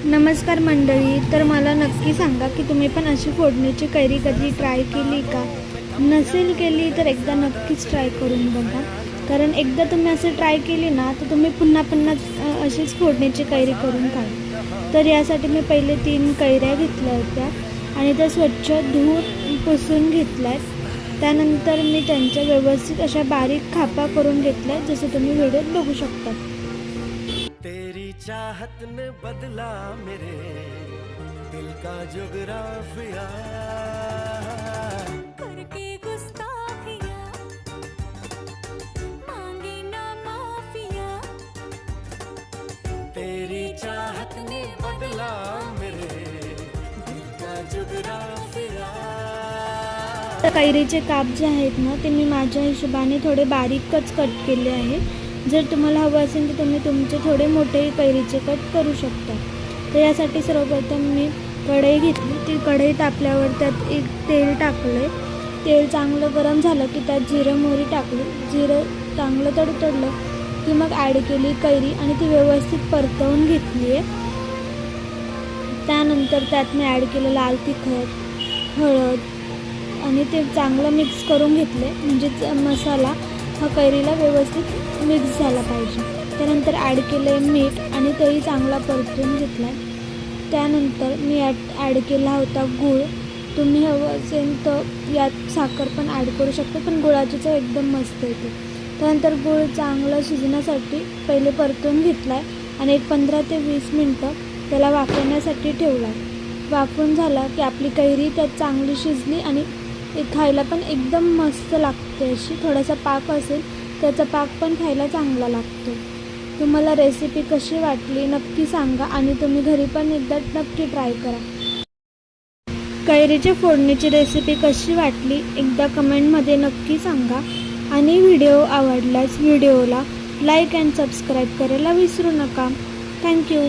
नमस्कार मंडळी, तर मला नक्की सांगा की तुम्ही पण अशी फोडणीची कैरी कधी ट्राय केली का? नसेल केली तर एकदा नक्कीच ट्राय करून बघा, कारण एकदा तुम्ही असं ट्राय केली ना तर तुम्ही पुन्हा पुन्हा अशीच फोडणीची कैरी करून खाल. तर यासाठी मी पहिले 3 कैऱ्या घेतल्या होत्या आणि त्या स्वच्छ धुवून पुसून घेतल्या. त्यानंतर मी त्यांच्या व्यवस्थित अशा बारीक खापा करून घेतल्या, जसं तुम्ही व्हिडिओत बघू शकता. तेरी चाहत ने बदला मेरे दिल का जुगराफिया, करके गुस्ताखिया मांगी ना माफिया, तेरी चाहत ने बदला मेरे दिल का जुगराफिया. कैरीचे काप जे आहेत ना ते मी माझ्या हिशोबाने थोडे बारीकच कट केले आहे. जर तुम्हाला हवं असेल तर तुम्ही तुमचे थोडे मोठे कैरीचे कट करू शकता. तर यासाठी सर्वप्रथम मी कढई घेतली. ती कढई तापल्यावर त्यात एक तेल टाकले. तेल चांगलं गरम झालं की त्यात जिरं मोहरी टाकली. जिरं चांगलं तडतडलं की मग ॲड केली कैरी आणि ती व्यवस्थित परतवून घेतली आहे. त्यानंतर त्यात मी ॲड केलं लाल तिखट, हळद आणि ते चांगलं मिक्स करून घेतले, म्हणजे मसाला हा कैरीला व्यवस्थित मिक्स झाला पाहिजे. त्यानंतर ॲड केले मीठ आणि तेही चांगला परतून घेतला. त्यानंतर मी ॲड केला होता गूळ. तुम्ही हवं असेल तर यात साखर पण ॲड करू शकता, पण गुळाची चव एकदम मस्त येते. त्यानंतर गूळ चांगलं शिजण्यासाठी पहिले परतून घेतला आहे आणि एक 15 ते 20 मिनटं त्याला वाफवण्यासाठी ठेवला. वाफवून झाला की आपली कैरी त्यात चांगली शिजली आणि खायला पण एकदम मस्त लागते. अशी थोडासा पाक असेल त्याचा पाक पण खायला चांगला लागतो. तुम्हाला रेसिपी कशी वाटली नक्की सांगा आणि तुम्ही घरी पण एकदा नक्की ट्राय करा. कैरीच्या फोडणीची रेसिपी कशी वाटली एकदा कमेंटमध्ये नक्की सांगा आणि व्हिडिओ आवडल्यास व्हिडिओला लाईक अँड सबस्क्राईब करायला विसरू नका. थँक्यू.